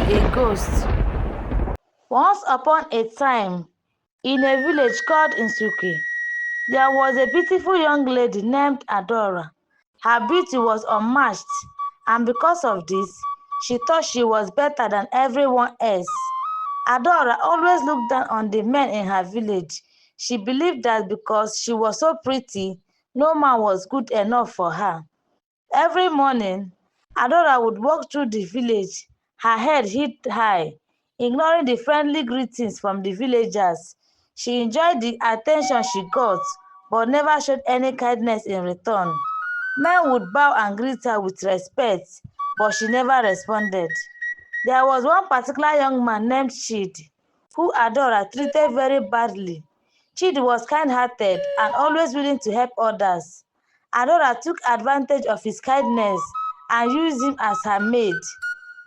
a ghost. Once upon a time, in a village called Insuke, there was a beautiful young lady named Adora. Her beauty was unmatched, and because of this, she thought she was better than everyone else. Adora always looked down on the men in her village. She believed that because she was so pretty, no man was good enough for her. Every morning, Adora would walk through the village, her head held high, ignoring the friendly greetings from the villagers. She enjoyed the attention she got, but never showed any kindness in return. Men would bow and greet her with respect, but she never responded. There was one particular young man named Chid, who Adora treated very badly. Chid was kind-hearted and always willing to help others. Adora took advantage of his kindness and used him as her maid.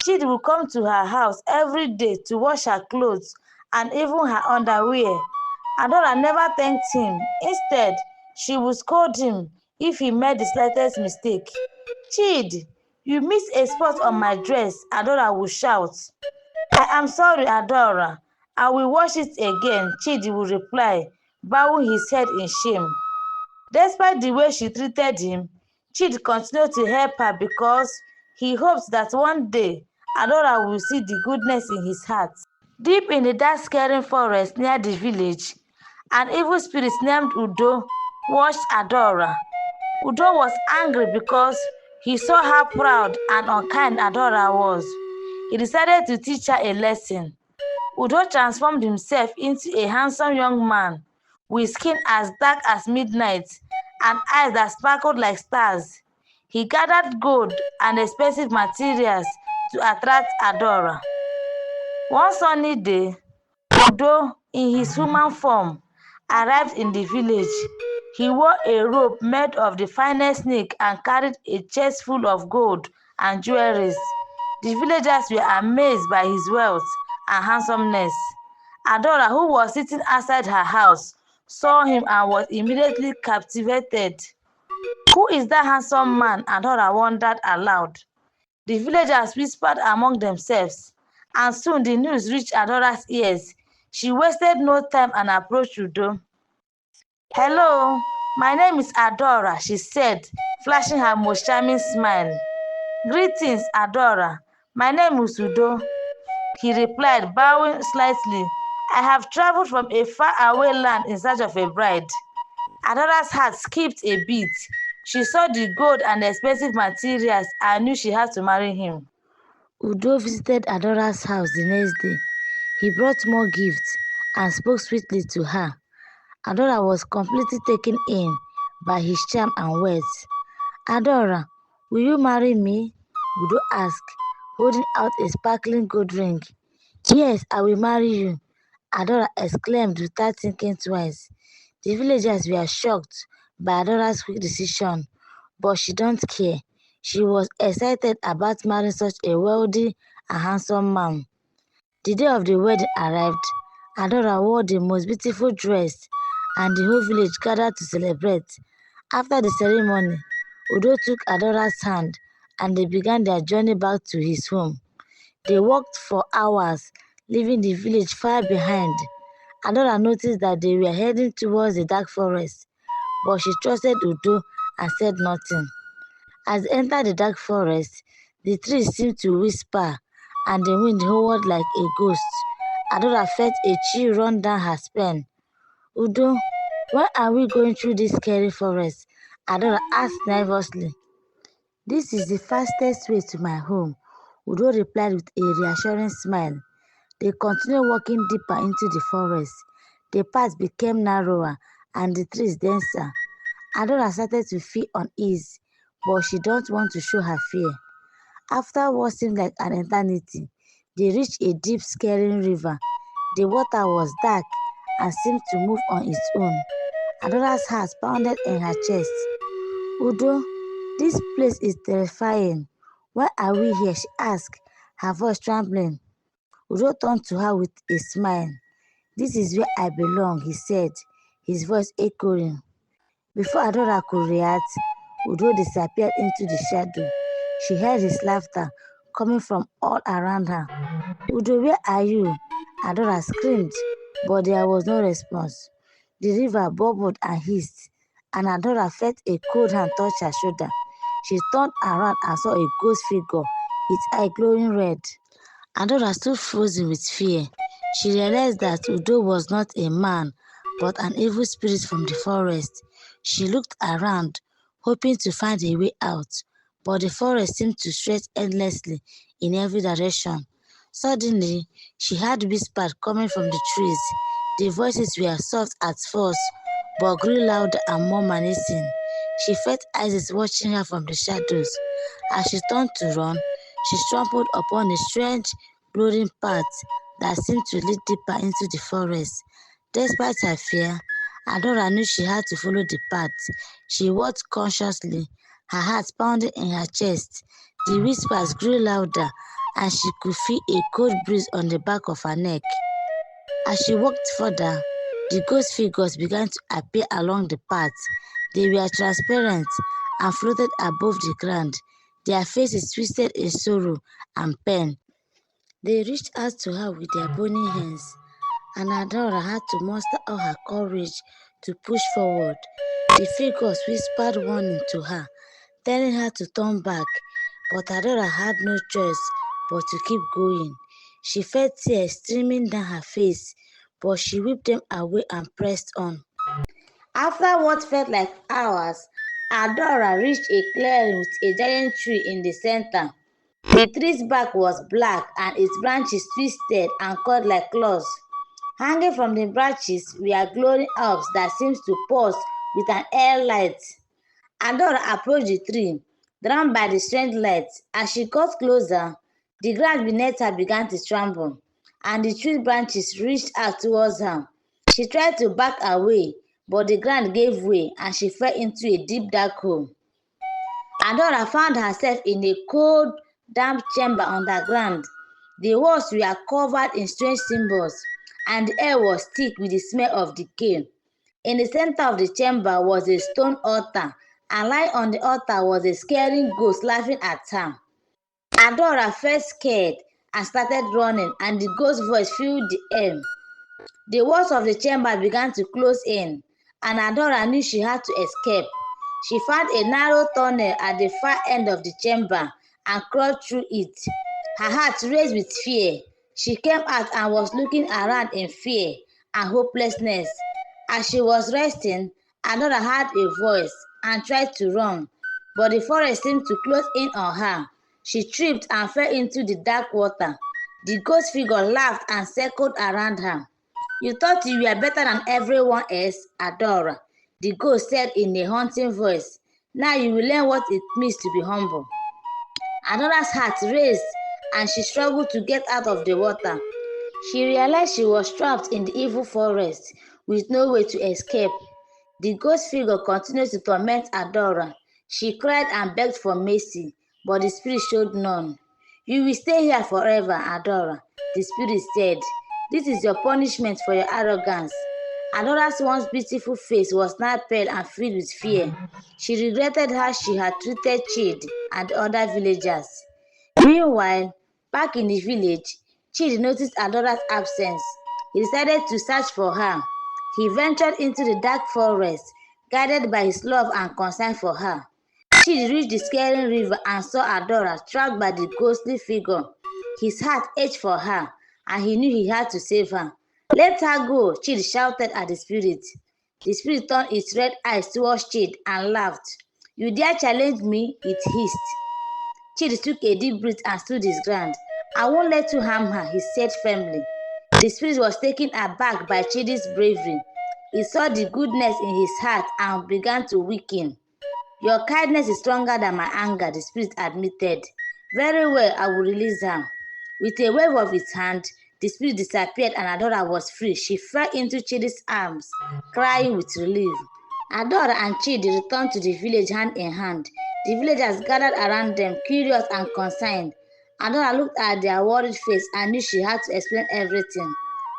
Chidi would come to her house every day to wash her clothes and even her underwear. Adora never thanked him. Instead, she would scold him if he made the slightest mistake. Chidi, you missed a spot on my dress, Adora would shout. I am sorry, Adora. I will wash it again, Chidi would reply, bowing his head in shame. Despite the way she treated him, Chidi continued to help her because he hoped that one day Adora will see the goodness in his heart. Deep in the dark scary forest near the village, an evil spirit named Udo watched Adora. Udo was angry because he saw how proud and unkind Adora was. He decided to teach her a lesson. Udo transformed himself into a handsome young man with skin as dark as midnight and eyes that sparkled like stars. He gathered gold and expensive materials to attract Adora. One sunny day, Udo, in his human form, arrived in the village. He wore a robe made of the finest silk and carried a chest full of gold and jewelries. The villagers were amazed by his wealth and handsomeness. Adora, who was sitting outside her house, saw him and was immediately captivated. Who is that handsome man? Adora wondered aloud. The villagers whispered among themselves, and soon the news reached Adora's ears. She wasted no time and approached Udo. Hello, my name is Adora, she said, flashing her most charming smile. Greetings, Adora. My name is Udo, he replied, bowing slightly. I have traveled from a faraway land in search of a bride. Adora's heart skipped a beat. She saw the gold and expensive materials and knew she had to marry him. Udo visited Adora's house the next day. He brought more gifts and spoke sweetly to her. Adora was completely taken in by his charm and words. Adora, will you marry me? Udo asked, holding out a sparkling gold ring. Yes, I will marry you, Adora exclaimed without thinking twice. The villagers were shocked by Adora's quick decision, but she don't care. She was excited about marrying such a wealthy and handsome man. The day of the wedding arrived. Adora wore the most beautiful dress, and the whole village gathered to celebrate. After the ceremony, Udo took Adora's hand, and they began their journey back to his home. They walked for hours, leaving the village far behind. Adora noticed that they were heading towards the dark forest, but she trusted Udo and said nothing. As they entered the dark forest, the trees seemed to whisper, and the wind hovered like a ghost. Adora felt a chill run down her spine. Udo, why are we going through this scary forest? Adora asked nervously. This is the fastest way to my home, Udo replied with a reassuring smile. They continued walking deeper into the forest. The path became narrower and the trees denser. Adora started to feel uneasy, but she didn't want to show her fear. After what seemed like an eternity, they reached a deep, scary river. The water was dark and seemed to move on its own. Adora's heart pounded in her chest. Udo, this place is terrifying. Why are we here? She asked, her voice trembling. Udo turned to her with a smile. This is where I belong, he said, his voice echoing. Before Adora could react, Udo disappeared into the shadow. She heard his laughter coming from all around her. Udo, where are you? Adora screamed, but there was no response. The river bubbled and hissed, and Adora felt a cold hand touch her shoulder. She turned around and saw a ghost figure, its eye glowing red. Adora stood frozen with fear. She realized that Udo was not a man, but an evil spirit from the forest. She looked around, hoping to find a way out, but the forest seemed to stretch endlessly in every direction. Suddenly, she heard whispers coming from the trees. The voices were soft at first, but grew louder and more menacing. She felt eyes watching her from the shadows. As she turned to run, she stumbled upon a strange, glowing path that seemed to lead deeper into the forest. Despite her fear, Adora knew she had to follow the path. She walked cautiously, her heart pounding in her chest. The whispers grew louder, and she could feel a cold breeze on the back of her neck. As she walked further, the ghost figures began to appear along the path. They were transparent and floated above the ground, their faces twisted in sorrow and pain. They reached out to her with their bony hands, and Adora had to muster all her courage to push forward. The figures whispered warning to her, telling her to turn back, but Adora had no choice but to keep going. She felt tears streaming down her face, but she wiped them away and pressed on. After what felt like hours, Adora reached a clearing with a giant tree in the center. The tree's bark was black and its branches twisted and curled like claws. Hanging from the branches were glowing orbs that seemed to pulse with an air light. Adora approached the tree, drawn by the strange light. As she got closer, the ground beneath her began to tremble, and the tree branches reached out towards her. She tried to back away, but the ground gave way and she fell into a deep dark hole. Adora found herself in a cold, damp chamber underground. The walls were covered in strange symbols, and the air was thick with the smell of decay. In the center of the chamber was a stone altar, and lying on the altar was a scary ghost laughing at her. Adora felt scared and started running, and the ghost's voice filled the air. The walls of the chamber began to close in, and Adora knew she had to escape. She found a narrow tunnel at the far end of the chamber and crawled through it. Her heart raced with fear. She came out and was looking around in fear and hopelessness. As she was resting, Adora heard a voice and tried to run, but the forest seemed to close in on her. She tripped and fell into the dark water. The ghost figure laughed and circled around her. You thought you were better than everyone else, Adora, the ghost said in a haunting voice. Now you will learn what it means to be humble. Adora's heart raced and she struggled to get out of the water. She realized she was trapped in the evil forest with no way to escape. The ghost figure continued to torment Adora. She cried and begged for mercy, but the spirit showed none. You will stay here forever, Adora, the spirit said. This is your punishment for your arrogance. Adora's once beautiful face was now pale and filled with fear. She regretted how she had treated Chid and the other villagers. Meanwhile, back in the village, Chid noticed Adora's absence. He decided to search for her. He ventured into the dark forest, guided by his love and concern for her. Chid reached the scary river and saw Adora trapped by the ghostly figure. His heart ached for her, and he knew he had to save her. Let her go, Chid shouted at the spirit. The spirit turned its red eyes towards Chid and laughed. You dare challenge me? It hissed. Chid took a deep breath and stood his ground. I won't let you harm her, he said firmly. The spirit was taken aback by Chid's bravery. He saw the goodness in his heart and began to weaken. Your kindness is stronger than my anger, the spirit admitted. Very well, I will release her. With a wave of its hand, the spirit disappeared and Adora was free. She fell into Chidi's arms, crying with relief. Adora and Chidi returned to the village hand in hand. The villagers gathered around them, curious and concerned. Adora looked at their worried face and knew she had to explain everything.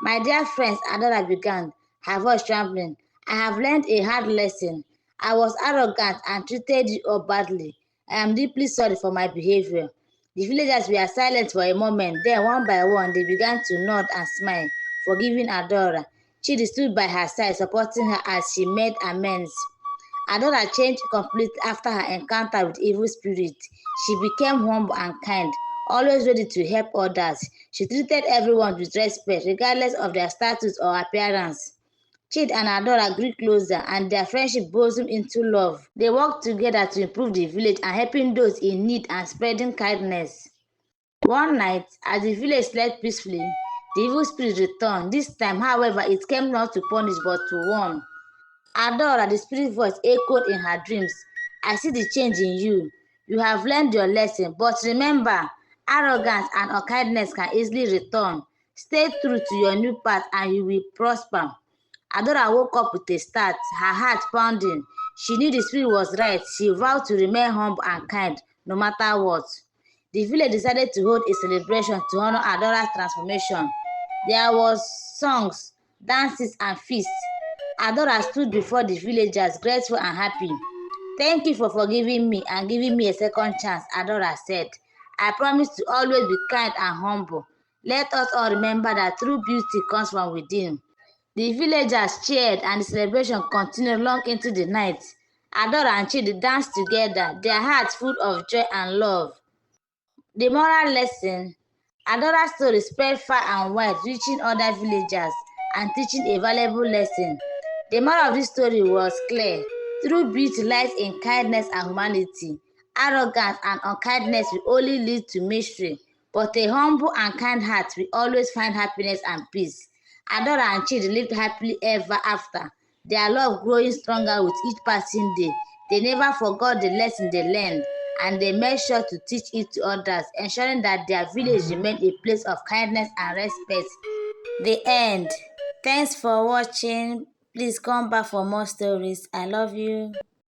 My dear friends, Adora began, her voice trembling, I have learned a hard lesson. I was arrogant and treated you all badly. I am deeply sorry for my behavior. The villagers were silent for a moment, then one by one they began to nod and smile, forgiving Adora. Chidi stood by her side, supporting her as she made amends. Adora changed completely after her encounter with evil spirits. She became humble and kind, always ready to help others. She treated everyone with respect, regardless of their status or appearance. Chid and Adora grew closer, and their friendship blossomed into love. They worked together to improve the village and helping those in need and spreading kindness. One night, as the village slept peacefully, the evil spirit returned. This time, however, it came not to punish but to warn. Adora, the spirit voice echoed in her dreams. I see the change in you. You have learned your lesson, but remember, arrogance and unkindness can easily return. Stay true to your new path and you will prosper. Adora woke up with a start, her heart pounding. She knew the spirit was right. She vowed to remain humble and kind, no matter what. The village decided to hold a celebration to honor Adora's transformation. There was songs, dances, and feasts. Adora stood before the villagers, grateful and happy. Thank you for forgiving me and giving me a second chance, Adora said. I promise to always be kind and humble. Let us all remember that true beauty comes from within. The villagers cheered and the celebration continued long into the night. Adora and Chidi danced together, their hearts full of joy and love. The moral lesson: Adora's story spread far and wide, reaching other villagers and teaching a valuable lesson. The moral of this story was clear. True beauty lies in kindness and humanity. Arrogance and unkindness will only lead to misery, but a humble and kind heart will always find happiness and peace. Adora and Chidi lived happily ever after, their love growing stronger with each passing day. They never forgot the lesson they learned, and they made sure to teach it to others, ensuring that their village remained a place of kindness and respect. The end. Thanks for watching. Please come back for more stories. I love you.